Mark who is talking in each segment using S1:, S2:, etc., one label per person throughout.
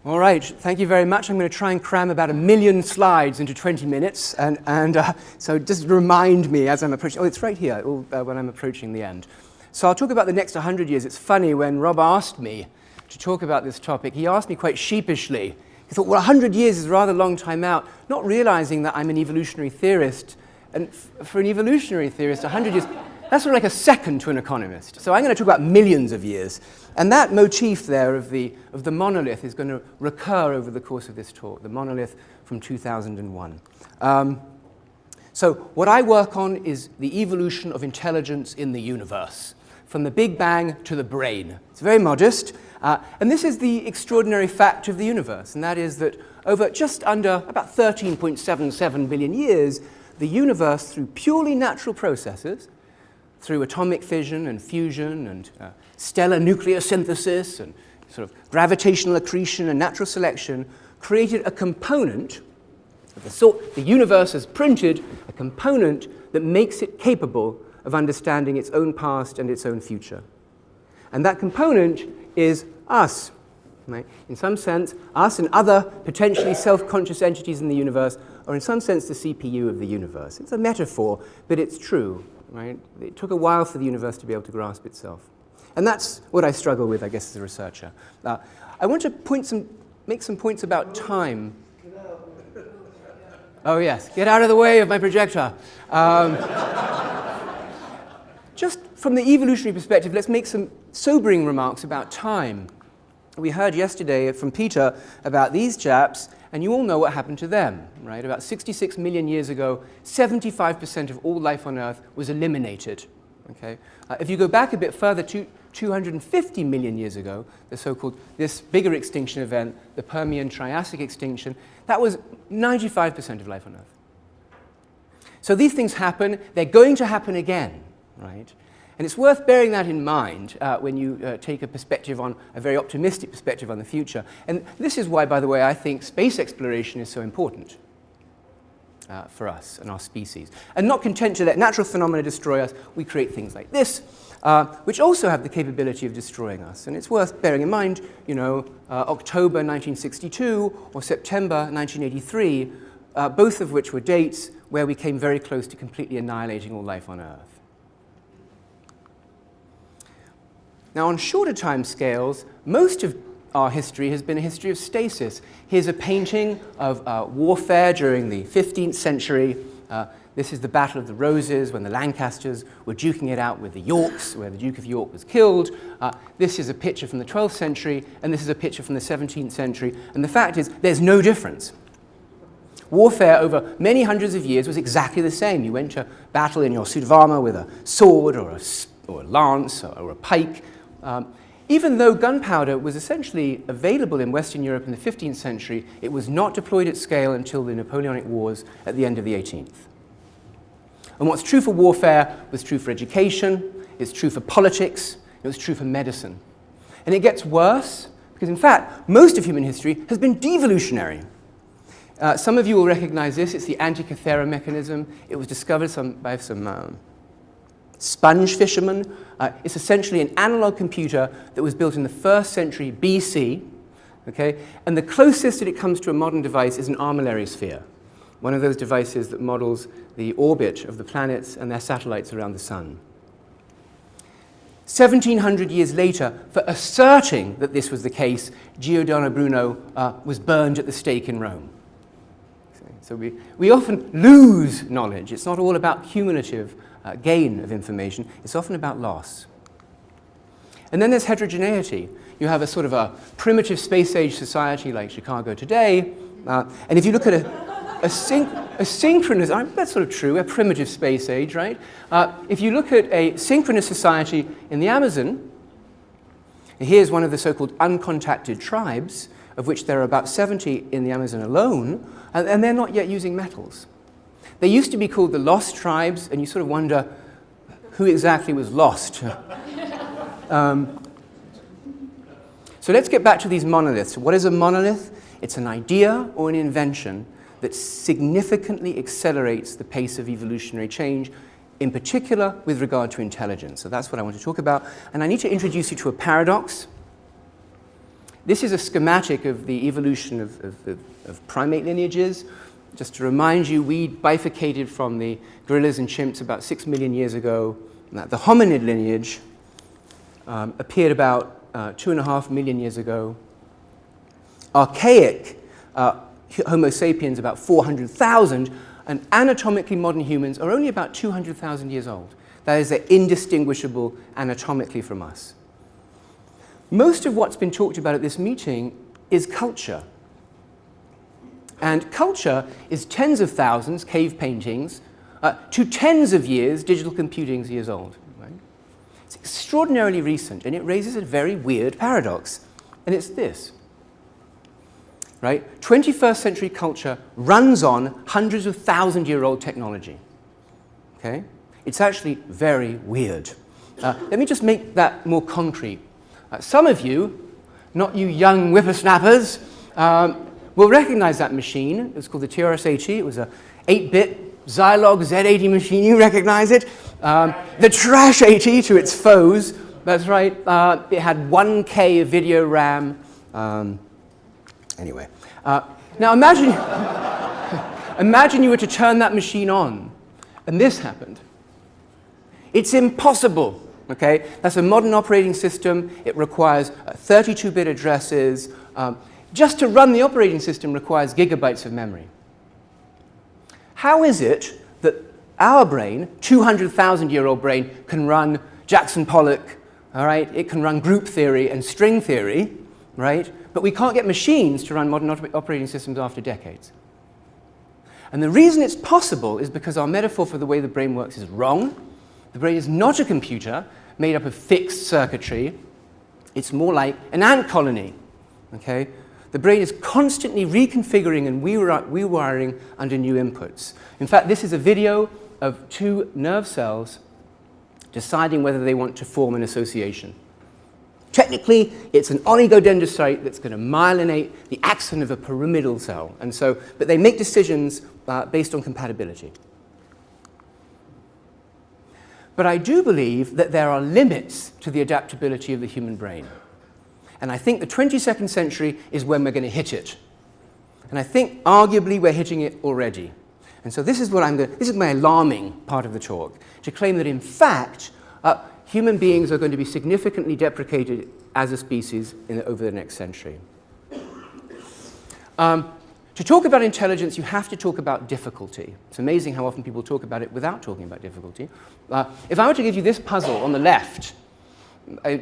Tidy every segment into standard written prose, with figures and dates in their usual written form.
S1: All right, thank you very much. I'm going to try and cram about 1 million slides into 20 minutes, so just remind me as I'm approaching. Oh, it's right here when I'm approaching the end. So I'll talk about the next 100 years. It's funny, when Rob asked me to talk about this topic, he asked me quite sheepishly. He thought, well, 100 years is a rather long time out, not realizing that I'm an evolutionary theorist. And for an evolutionary theorist, 100 years, that's sort of like a second to an economist. So I'm going to talk about millions of years. And that motif there of the monolith is going to recur over the course of this talk, the monolith from 2001. So what I work on is the evolution of intelligence in the universe, from the Big Bang to the brain. It's very modest. And this is the extraordinary fact of the universe, and that is that over just under about 13.77 billion years, the universe, through purely natural processes, through atomic fission and fusion and stellar nucleosynthesis and sort of gravitational accretion and natural selection, created a component of the sort the universe has printed, a component that makes it capable of understanding its own past and its own future. And that component is us. Right? In some sense, us and other potentially self-conscious entities in the universe are in some sense the CPU of the universe. It's a metaphor, but it's true. Right? It took a while for the universe to be able to grasp itself. And that's what I struggle with, I guess, as a researcher. I want to make some points about time. Oh, yes. Get out of the way of my projector. Just from the evolutionary perspective, let's make some sobering remarks about time. We heard yesterday from Peter about these chaps, and you all know what happened to them, right? About 66 million years ago, 75% of all life on Earth was eliminated, okay? If you go back a bit further to 250 million years ago, this bigger extinction event, the Permian-Triassic extinction, that was 95% of life on Earth. So these things happen, they're going to happen again, right? And it's worth bearing that in mind when you take a very optimistic perspective on the future. And this is why, by the way, I think space exploration is so important for us and our species. And not content to let natural phenomena destroy us, we create things like this, which also have the capability of destroying us. And it's worth bearing in mind, October 1962 or September 1983, both of which were dates where we came very close to completely annihilating all life on Earth. Now, on shorter time scales, most of our history has been a history of stasis. Here's a painting of warfare during the 15th century. This is the Battle of the Roses, when the Lancasters were duking it out with the Yorks, where the Duke of York was killed. This is a picture from the 12th century, and this is a picture from the 17th century. And the fact is, there's no difference. Warfare over many hundreds of years was exactly the same. You went to battle in your suit of armor with a sword or a lance or a pike. Even though gunpowder was essentially available in Western Europe in the 15th century, it was not deployed at scale until the Napoleonic Wars at the end of the 18th. And what's true for warfare was true for education, it's true for politics, it was true for medicine. And it gets worse because, in fact, most of human history has been devolutionary. Some of you will recognize this. It's the Antikythera mechanism. It was discovered by some sponge fishermen. It's essentially an analog computer that was built in the 1st century BC, okay? And the closest that it comes to a modern device is an armillary sphere, one of those devices that models the orbit of the planets and their satellites around the sun. 1,700 years later, for asserting that this was the case, Giordano Bruno was burned at the stake in Rome. So we often lose knowledge. It's not all about cumulative gain of information. It's often about loss. And then there's heterogeneity. You have a sort of a primitive space-age society like Chicago today, and if you look at a synchronous, that's sort of true, a primitive space age, right? If you look at a synchronous society in the Amazon, here's one of the so-called uncontacted tribes, of which there are about 70 in the Amazon alone, and they're not yet using metals. They used to be called the lost tribes, and you sort of wonder who exactly was lost. So let's get back to these monoliths. What is a monolith? It's an idea or an invention that significantly accelerates the pace of evolutionary change, in particular with regard to intelligence. So that's what I want to talk about. And I need to introduce you to a paradox. This is a schematic of the evolution of primate lineages. Just to remind you, we bifurcated from the gorillas and chimps about 6 million years ago. The hominid lineage appeared about 2.5 million years ago. Archaic Homo sapiens about 400,000, and anatomically modern humans are only about 200,000 years old. That is, they're indistinguishable anatomically from us. Most of what's been talked about at this meeting is culture. And culture is tens of thousands, cave paintings, to tens of years, digital computing years old. Right? It's extraordinarily recent, and it raises a very weird paradox. And it's this. Right? 21st century culture runs on hundreds of thousand-year-old technology. Okay? It's actually very weird. Let me just make that more concrete. Some of you, not you young whippersnappers, will recognize that machine. It was called the TRS-80. It was a 8-bit Zilog Z80 machine. You recognize it. The Trash 80 to its foes. That's right. It had 1K of video RAM. Anyway. Now imagine, imagine you were to turn that machine on, and this happened. It's impossible. Okay? That's a modern operating system. It requires 32-bit addresses. Just to run the operating system requires gigabytes of memory. How is it that our brain, 200,000-year-old brain, can run Jackson Pollock, all right? It can run group theory and string theory, right? But we can't get machines to run modern operating systems after decades. And the reason it's possible is because our metaphor for the way the brain works is wrong. The brain is not a computer made up of fixed circuitry. It's more like an ant colony, okay? The brain is constantly reconfiguring and rewiring under new inputs. In fact, this is a video of two nerve cells deciding whether they want to form an association. Technically, it's an oligodendrocyte that's going to myelinate the axon of a pyramidal cell. And so, but they make decisions based on compatibility. But I do believe that there are limits to the adaptability of the human brain. And I think the 22nd century is when we're going to hit it. And I think, arguably, we're hitting it already. And so this is what this is my alarming part of the talk, to claim that, in fact, human beings are going to be significantly deprecated as a species over the next century. To talk about intelligence, you have to talk about difficulty. It's amazing how often people talk about it without talking about difficulty. If I were to give you this puzzle on the left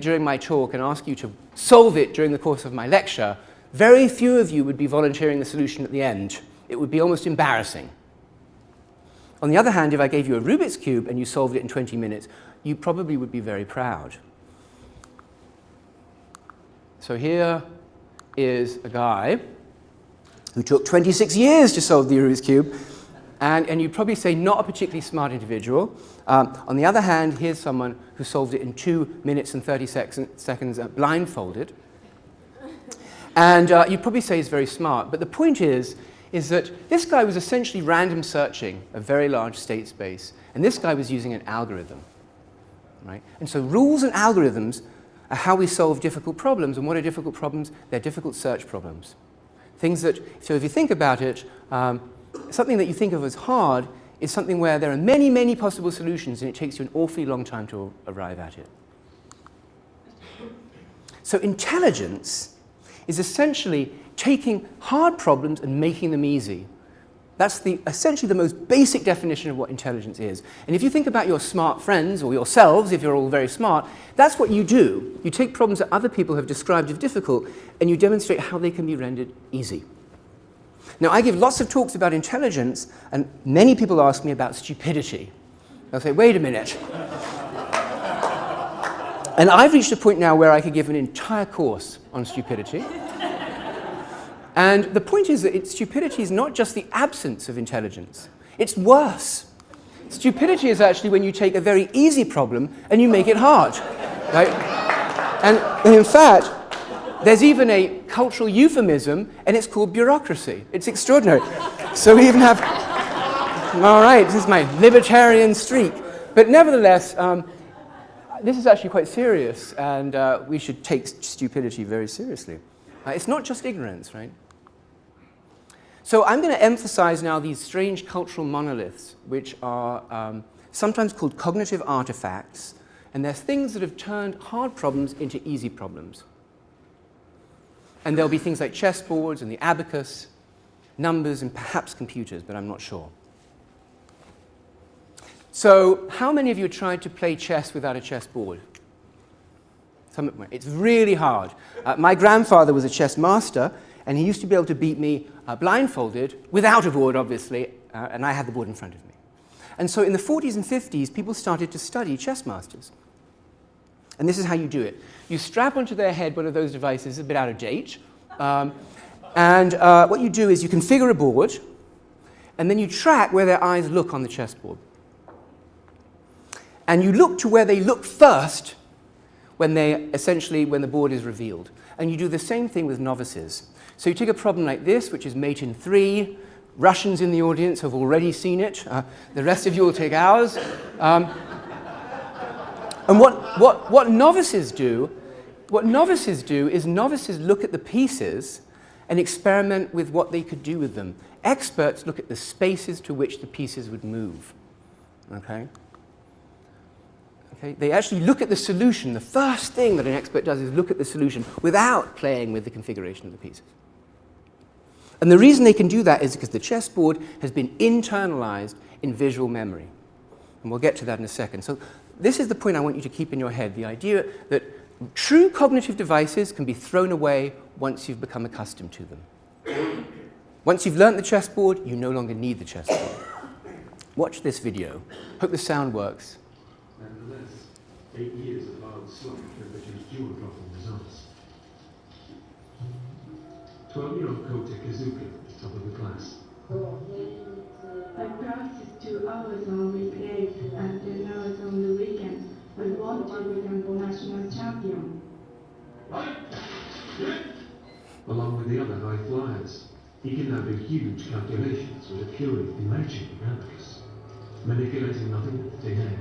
S1: during my talk and ask you to solve it during the course of my lecture, very few of you would be volunteering the solution at the end. It would be almost embarrassing. On the other hand, if I gave you a Rubik's Cube and you solved it in 20 minutes, you probably would be very proud. So here is a guy who took 26 years to solve the Rubik's Cube, and you'd probably say not a particularly smart individual. On the other hand, here's someone who solved it in 2 minutes and 30 seconds blindfolded. And you'd probably say he's very smart. But the point is that this guy was essentially random searching a very large state space, and this guy was using an algorithm. Right? And so rules and algorithms are how we solve difficult problems. And what are difficult problems? They're difficult search problems. Things that, so if you think about it, something that you think of as hard is something where there are many, many possible solutions, and it takes you an awfully long time to arrive at it. So intelligence is essentially taking hard problems and making them easy. That's essentially the most basic definition of what intelligence is. And if you think about your smart friends, or yourselves, if you're all very smart, that's what you do. You take problems that other people have described as difficult, and you demonstrate how they can be rendered easy. Now, I give lots of talks about intelligence, and many people ask me about stupidity. They'll say, wait a minute. And I've reached a point now where I could give an entire course on stupidity. And the point is that stupidity is not just the absence of intelligence. It's worse. Stupidity is actually when you take a very easy problem and you make it hard. Right? And in fact, there's even a cultural euphemism, and it's called bureaucracy. It's extraordinary. So we even have, all right, this is my libertarian streak. But nevertheless, this is actually quite serious, and we should take stupidity very seriously. It's not just ignorance, right? So I'm going to emphasize now these strange cultural monoliths, which are sometimes called cognitive artifacts, and they're things that have turned hard problems into easy problems. And there'll be things like chessboards and the abacus, numbers, and perhaps computers, but I'm not sure. So how many of you tried to play chess without a chessboard? It's really hard. My grandfather was a chess master, and he used to be able to beat me blindfolded, without a board, obviously, and I had the board in front of me. And so in the 40s and 50s, people started to study chess masters. And this is how you do it. You strap onto their head one of those devices, a bit out of date, and what you do is you configure a board, and then you track where their eyes look on the chessboard. And you look to where they look first when the board is revealed. And you do the same thing with novices. So you take a problem like this, which is mate in 3. Russians in the audience have already seen it. The rest of you will take ours. And what novices do is novices look at the pieces and experiment with what they could do with them. Experts look at the spaces to which the pieces would move. Okay? They actually look at the solution. The first thing that an expert does is look at the solution without playing with the configuration of the pieces. And the reason they can do that is because the chessboard has been internalized in visual memory. And we'll get to that in a second. So this is the point I want you to keep in your head, the idea that true cognitive devices can be thrown away once you've become accustomed to them. Once you've learnt the chessboard, you no longer need the chessboard. Watch this video. Hope the sound works.
S2: Nevertheless, 8 years of hard slog have produced jaw-dropping results. 12-year-old Kota Kazuka is top of the class.
S3: I practice 2 hours on weekdays and 10 hours on the weekends. I want to become national champion.
S2: Along with the other high flyers, he can now do huge calculations with a purely imaginary abacus, manipulating nothing but thin air.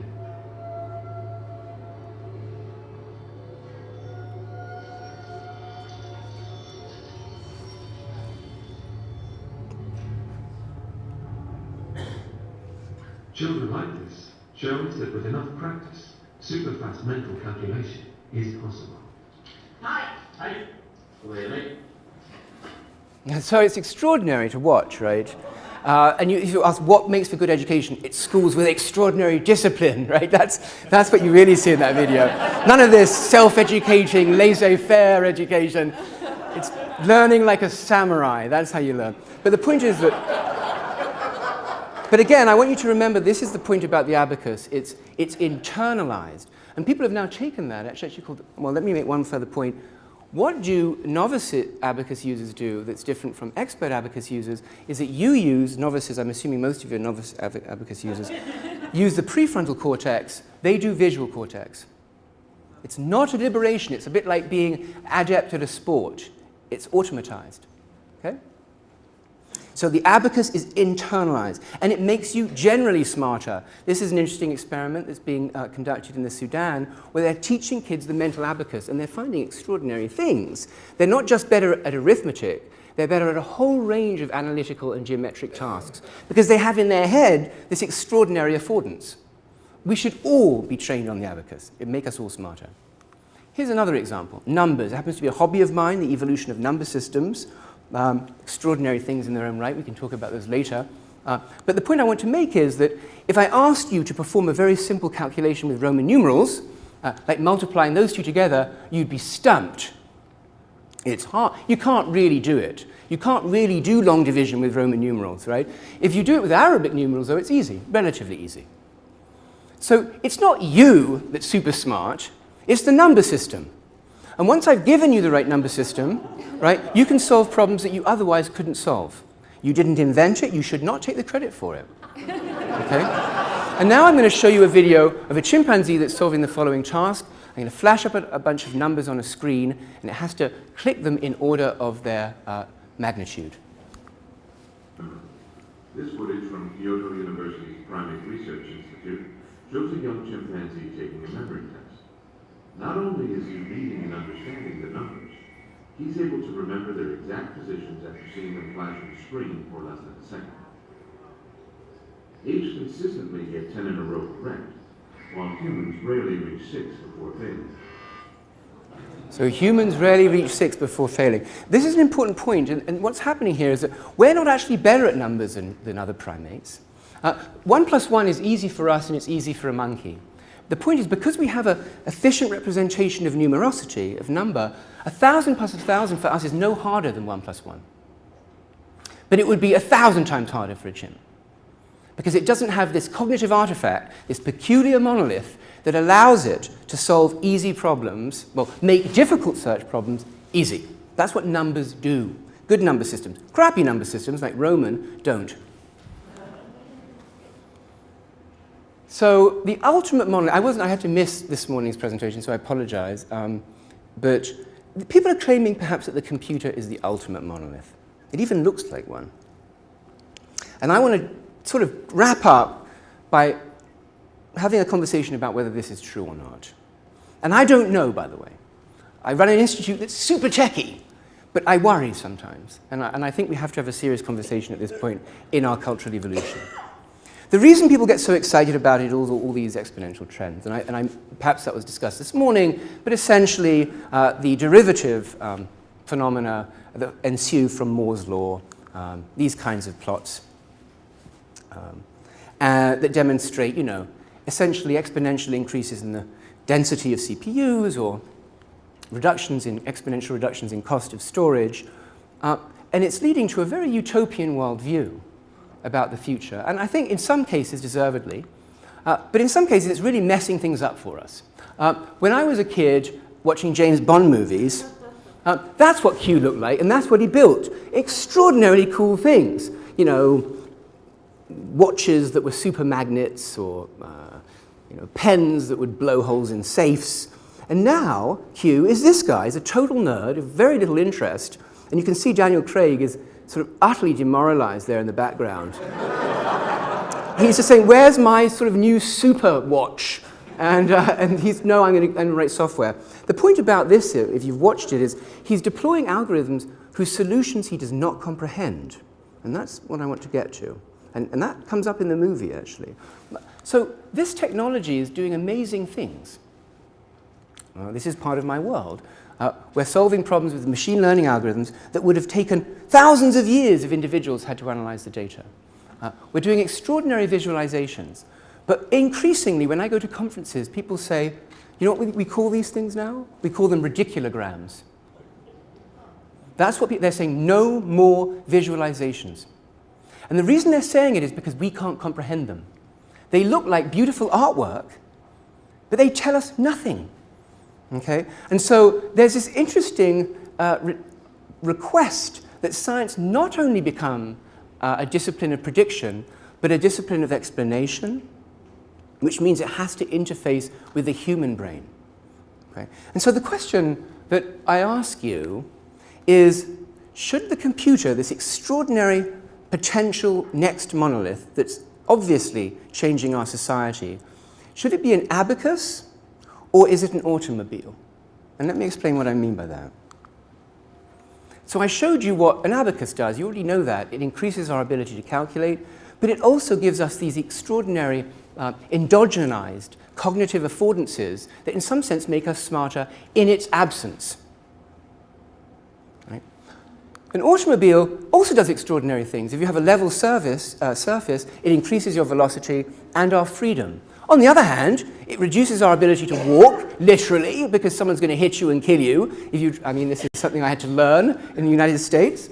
S2: Children like this show us that with enough practice, super-fast mental calculation is possible. Hi! Really?
S1: So it's extraordinary to watch, right? And you ask, what makes for good education? It's schools with extraordinary discipline, right? That's what you really see in that video. None of this self-educating, laissez-faire education. It's learning like a samurai. That's how you learn. But the point is that... But again, I want you to remember, this is the point about the abacus. It's internalized. And people have now taken that, actually called... Well, let me make one further point. What do novice abacus users do that's different from expert abacus users is that you use, novices, I'm assuming most of your novice abacus users, use the prefrontal cortex, they do visual cortex. It's not a liberation, it's a bit like being adept at a sport. It's automatized, okay? So the abacus is internalized, and it makes you generally smarter. This is an interesting experiment that's being conducted in the Sudan, where they're teaching kids the mental abacus, and they're finding extraordinary things. They're not just better at arithmetic, they're better at a whole range of analytical and geometric tasks, because they have in their head this extraordinary affordance. We should all be trained on the abacus. It'd make us all smarter. Here's another example. Numbers. It happens to be a hobby of mine, the evolution of number systems. Extraordinary things in their own right. We can talk about those later. But the point I want to make is that if I asked you to perform a very simple calculation with Roman numerals, like multiplying those two together, you'd be stumped. It's hard. You can't really do it. You can't really do long division with Roman numerals, right? If you do it with Arabic numerals, though, it's easy, relatively easy. So it's not you that's super smart, it's the number system. And once I've given you the right number system, right, you can solve problems that you otherwise couldn't solve. You didn't invent it, you should not take the credit for it. Okay? And now I'm going to show you a video of a chimpanzee that's solving the following task. I'm going to flash up a bunch of numbers on a screen, and it has to click them in order of their magnitude.
S4: This footage from Kyoto University's Primate Research Institute shows a young chimpanzee taking a memory test. Not only is he reading and understanding the numbers, He's able to remember their exact positions after seeing them flash on the screen for less than a second. Apes consistently get 10 in a row correct, while humans rarely reach 6 before failing.
S1: So humans rarely reach 6 before failing. This is an important point, and what's happening here is that we're not actually better at numbers than other primates. 1 plus 1 is easy for us and it's easy for a monkey. The point is, because we have an efficient representation of numerosity, of number, 1,000 plus 1,000 for us is no harder than 1 plus 1. But it would be 1,000 times harder for a chimp, because it doesn't have this cognitive artifact, this peculiar monolith that allows it to solve easy problems, well, make difficult search problems easy. That's what numbers do. Good number systems. Crappy number systems, like Roman, don't. So the ultimate monolith, I had to miss this morning's presentation, so I apologize, but people are claiming perhaps that the computer is the ultimate monolith. It even looks like one. And I want to sort of wrap up by having a conversation about whether this is true or not. And I don't know, by the way. I run an institute that's super techy, but I worry sometimes. And I think we have to have a serious conversation at this point in our cultural evolution. The reason people get so excited about it, all these exponential trends, and perhaps that was discussed this morning, but essentially the derivative phenomena that ensue from Moore's law, these kinds of plots that demonstrate, essentially exponential increases in the density of CPUs or exponential reductions in cost of storage, and it's leading to a very utopian worldview about the future, and I think in some cases deservedly, but in some cases it's really messing things up for us. When I was a kid watching James Bond movies, that's what Q looked like, and that's what he built. Extraordinarily cool things, watches that were super magnets, or pens that would blow holes in safes. And now Q is this guy. He's a total nerd of very little interest, and you can see Daniel Craig is sort of utterly demoralized there in the background. He's just saying, where's my sort of new super watch? And he's, no, I'm going to write software. The point about this, if you've watched it, is he's deploying algorithms whose solutions he does not comprehend. And that's what I want to get to. And that comes up in the movie, actually. So this technology is doing amazing things. This is part of my world. We're solving problems with machine learning algorithms that would have taken thousands of years if individuals had to analyze the data. We're doing extraordinary visualizations. But increasingly, when I go to conferences, people say, you know what we call these things now? We call them ridiculograms. That's what they're saying, no more visualizations. And the reason they're saying it is because we can't comprehend them. They look like beautiful artwork, but they tell us nothing. Okay? And so there's this interesting request that science not only become a discipline of prediction, but a discipline of explanation, which means it has to interface with the human brain. Okay? And so the question that I ask you is, should the computer, this extraordinary potential next monolith that's obviously changing our society, should it be an abacus or is it an automobile? And let me explain what I mean by that. So I showed you what an abacus does. You already know that. It increases our ability to calculate, but it also gives us these extraordinary endogenized cognitive affordances that in some sense make us smarter in its absence. Right? An automobile also does extraordinary things. If you have a level surface, it increases your velocity and our freedom. On the other hand, it reduces our ability to walk, literally, because someone's going to hit you and kill you. I mean, this is something I had to learn in the United States.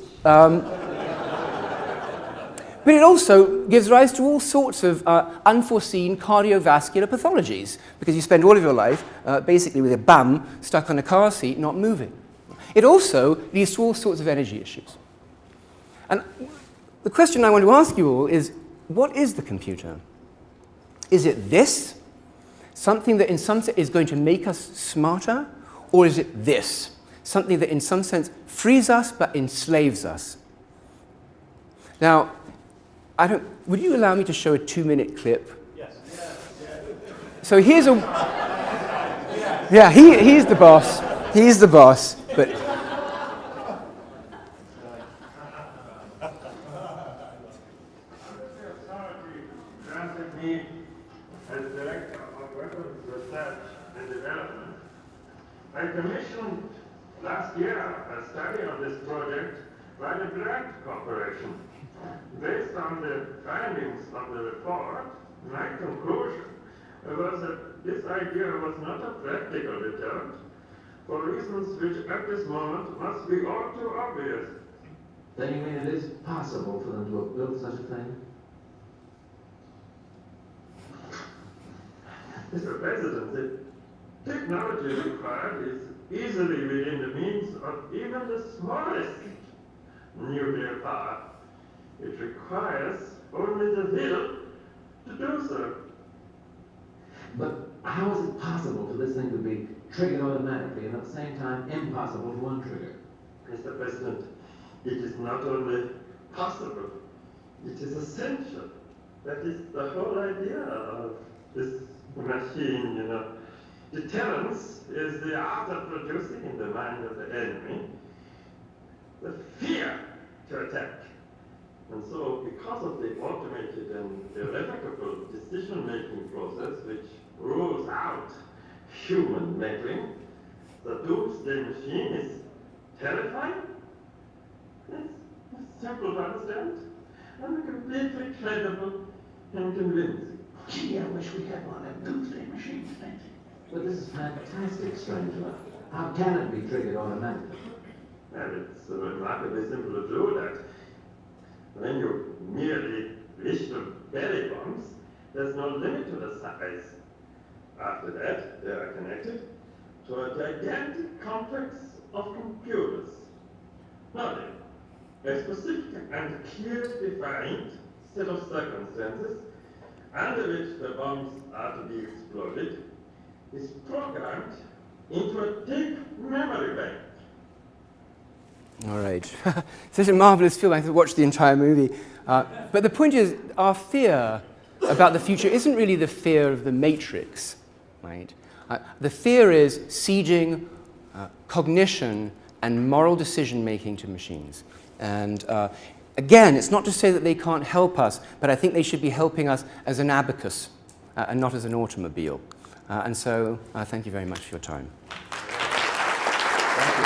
S1: But it also gives rise to all sorts of unforeseen cardiovascular pathologies, because you spend all of your life basically with a bum stuck on a car seat, not moving. It also leads to all sorts of energy issues. And the question I want to ask you all is, what is the computer? Is it this, something that in some sense is going to make us smarter, or is it this, something that in some sense frees us but enslaves us? Now, would you allow me to show a 2-minute clip? Yes. So here's he's the boss. He's the boss. But
S5: me as Director of Weapons Research and Development. I commissioned last year a study on this project by the Primate Corporation. Based on the findings of the report, my conclusion was that this idea was not a practical deterrent for reasons which at this moment must be all too obvious.
S2: Then you mean it is possible for them to have built such a thing?
S5: Mr. President, the technology required is easily within the means of even the smallest nuclear power. It requires only the will to do so.
S2: But how is it possible for this thing to be triggered automatically and at the same time impossible to untrigger?
S5: Mr. President, it is not only possible, it is essential. That is the whole idea of this machine, you know. Deterrence is the art of producing in the mind of the enemy the fear to attack. And so, because of the automated and irrevocable decision-making process which rules out human meddling, the doomsday machine is terrifying. It's simple to understand, and completely credible and convincing.
S6: Gee, I wish we had one of them doomsday machines, Fancy.
S2: But this is fantastic, Stranger. How can it be triggered automatically?
S5: And it's remarkably simple to do that. When you merely wish to bury bombs, there's no limit to the size. After that, they are connected to a gigantic complex of computers. Now then, a specific and clearly defined set of circumstances under which the bombs are to be exploded is programmed into a deep memory bank.
S1: All right. Such a marvelous film. I have to watch the entire movie. But the point is, our fear about the future isn't really the fear of the Matrix, right? The fear is sieging cognition and moral decision-making to machines. And again, it's not to say that they can't help us, but I think they should be helping us as an abacus and not as an automobile. And so, thank you very much for your time. Thank you.